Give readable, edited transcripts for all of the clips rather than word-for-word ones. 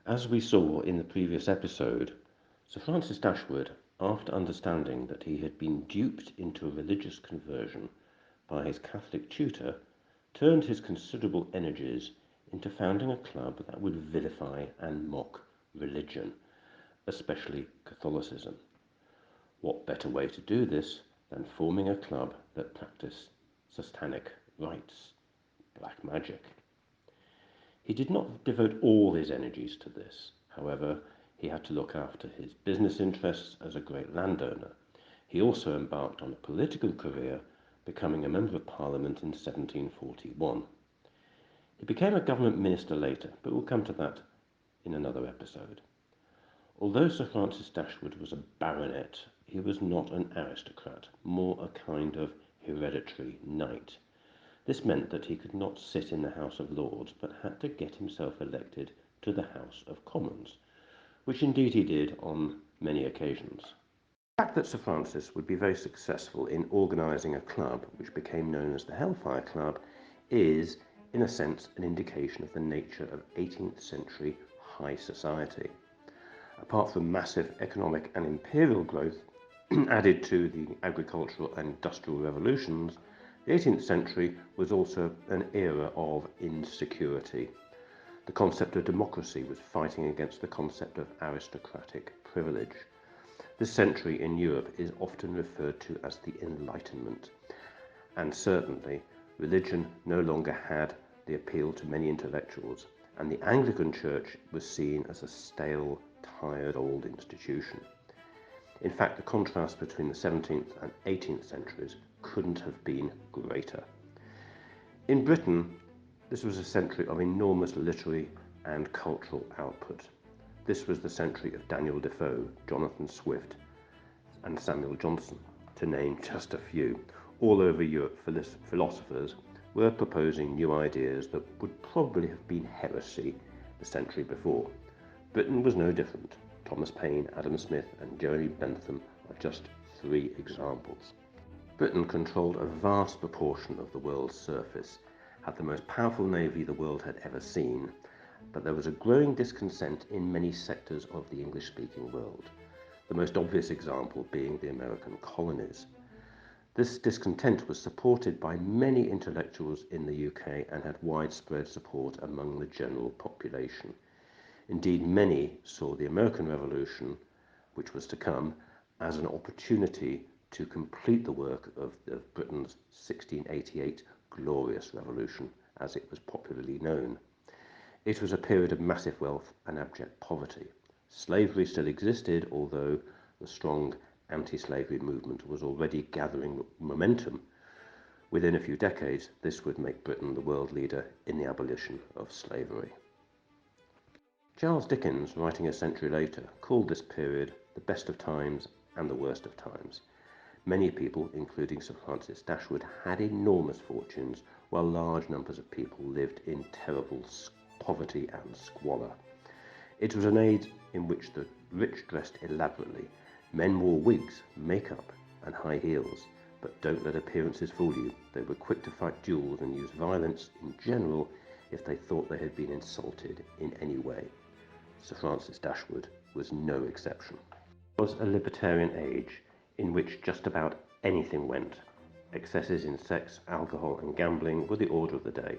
As we saw in the previous episode, Sir Francis Dashwood, after understanding that he had been duped into a religious conversion by his Catholic tutor, turned his considerable energies into founding a club that would vilify and mock religion, especially Catholicism. What better way to do this than forming a club that practiced satanic rites, black magic? He did not devote all his energies to this. However, he had to look after his business interests as a great landowner. He also embarked on a political career, becoming a member of Parliament in 1741. He became a government minister later, but we'll come to that in another episode. Although Sir Francis Dashwood was a baronet, he was not an aristocrat, more a kind of hereditary knight. This meant that he could not sit in the House of Lords, but had to get himself elected to the House of Commons, which indeed he did on many occasions. The fact that Sir Francis would be very successful in organising a club which became known as the Hellfire Club is, in a sense, an indication of the nature of 18th century high society. Apart from massive economic and imperial growth added to the agricultural and industrial revolutions, the 18th century was also an era of insecurity. The concept of democracy was fighting against the concept of aristocratic privilege. This century in Europe is often referred to as the Enlightenment, and certainly religion no longer had the appeal to many intellectuals, and the Anglican Church was seen as a stale, tired old institution. In fact, the contrast between the 17th and 18th centuries couldn't have been greater. In Britain, this was a century of enormous literary and cultural output. This was the century of Daniel Defoe, Jonathan Swift, and Samuel Johnson, to name just a few. All over Europe, philosophers were proposing new ideas that would probably have been heresy the century before. Britain was no different. Thomas Paine, Adam Smith, and Jeremy Bentham are just three examples. Britain controlled a vast proportion of the world's surface, had the most powerful navy the world had ever seen, but there was a growing discontent in many sectors of the English-speaking world, the most obvious example being the American colonies. This discontent was supported by many intellectuals in the UK and had widespread support among the general population. Indeed, many saw the American Revolution, which was to come, as an opportunity to complete the work of Britain's 1688 Glorious Revolution, as it was popularly known. It was a period of massive wealth and abject poverty. Slavery still existed, although the strong anti-slavery movement was already gathering momentum. Within a few decades, this would make Britain the world leader in the abolition of slavery. Charles Dickens, writing a century later, called this period the best of times and the worst of times. Many people, including Sir Francis Dashwood, had enormous fortunes, while large numbers of people lived in terrible poverty and squalor. It was an age in which the rich dressed elaborately. Men wore wigs, makeup, and high heels. But don't let appearances fool you. They were quick to fight duels and use violence in general if they thought they had been insulted in any way. Sir Francis Dashwood was no exception. It was a libertarian age in which just about anything went. Excesses in sex, alcohol, and gambling were the order of the day.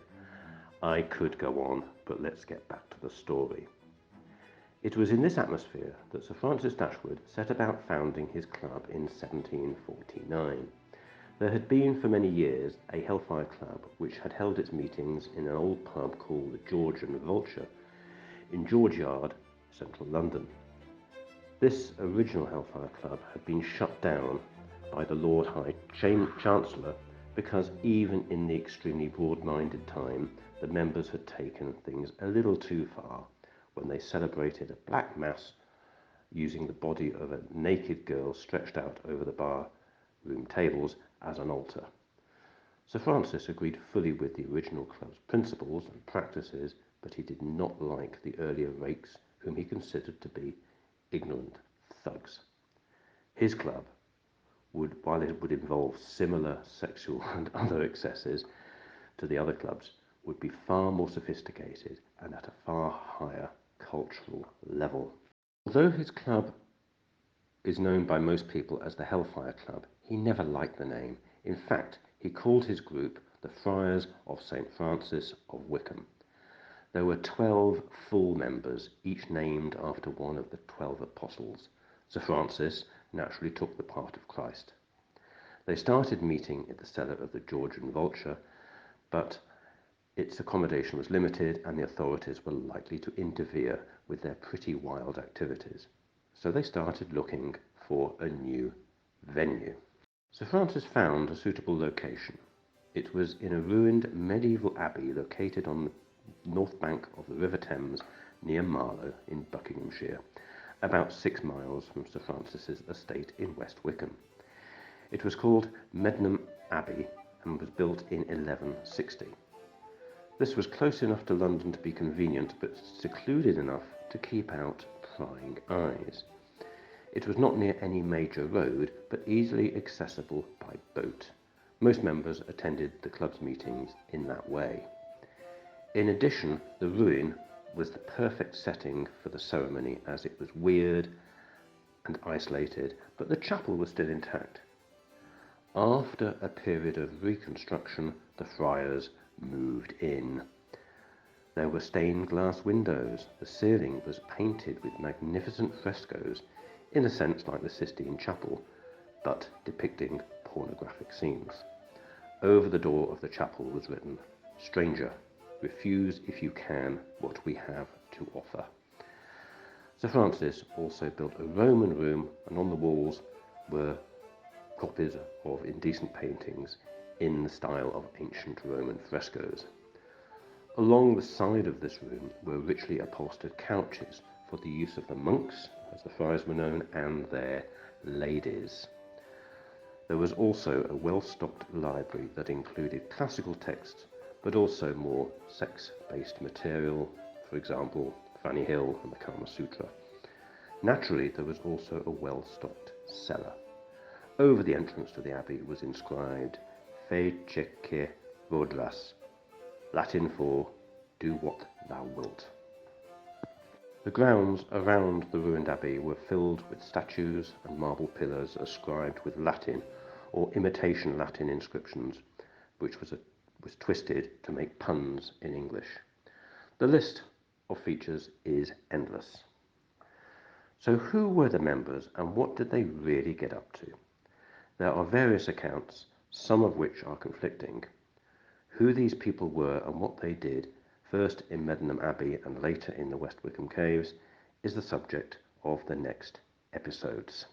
I could go on, but let's get back to the story. It was in this atmosphere that Sir Francis Dashwood set about founding his club in 1749. There had been for many years a Hellfire Club which had held its meetings in an old pub called the George and Vulture in George Yard, central London. This original Hellfire Club had been shut down by the Lord High Chancellor because even in the extremely broad-minded time, the members had taken things a little too far when they celebrated a black mass using the body of a naked girl stretched out over the bar room tables as an altar. Sir Francis agreed fully with the original club's principles and practices, but he did not like the earlier rakes whom he considered to be ignorant thugs. His club while it would involve similar sexual and other excesses to the other clubs, would be far more sophisticated and at a far higher cultural level. Although his club is known by most people as the Hellfire Club, he never liked the name. In fact, he called his group the Friars of St. Francis of Wickham. There were 12 full members, each named after one of the 12 apostles. Sir Francis naturally took the part of Christ. They started meeting at the cellar of the Georgian Vulture, but its accommodation was limited and the authorities were likely to interfere with their pretty wild activities. So they started looking for a new venue. Sir Francis found a suitable location. It was in a ruined medieval abbey located on the north bank of the River Thames near Marlow in Buckinghamshire, about 6 miles from Sir Francis's estate in West Wickham. It was called Medmenham Abbey and was built in 1160. This was close enough to London to be convenient, but secluded enough to keep out prying eyes. It was not near any major road, but easily accessible by boat. Most members attended the club's meetings in that way. In addition, the ruin was the perfect setting for the ceremony, as it was weird and isolated, but the chapel was still intact. After a period of reconstruction, the friars moved in. There were stained glass windows. The ceiling was painted with magnificent frescoes, in a sense like the Sistine Chapel, but depicting pornographic scenes. Over the door of the chapel was written, "Stranger, refuse if you can what we have to offer." Sir Francis also built a Roman room, and on the walls were copies of indecent paintings in the style of ancient Roman frescoes. Along the side of this room were richly upholstered couches for the use of the monks, as the friars were known, and their ladies. There was also a well-stocked library that included classical texts, but also more sex-based material, for example, Fanny Hill and the Kama Sutra. Naturally, there was also a well-stocked cellar. Over the entrance to the abbey was inscribed "Fece vodras," Latin for "Do what thou wilt." The grounds around the ruined abbey were filled with statues and marble pillars ascribed with Latin or imitation Latin inscriptions, which was twisted to make puns in English. The list of features is endless. So who were the members and what did they really get up to? There are various accounts, some of which are conflicting. Who these people were and what they did, first in Medmenham Abbey and later in the West Wickham Caves, is the subject of the next episodes.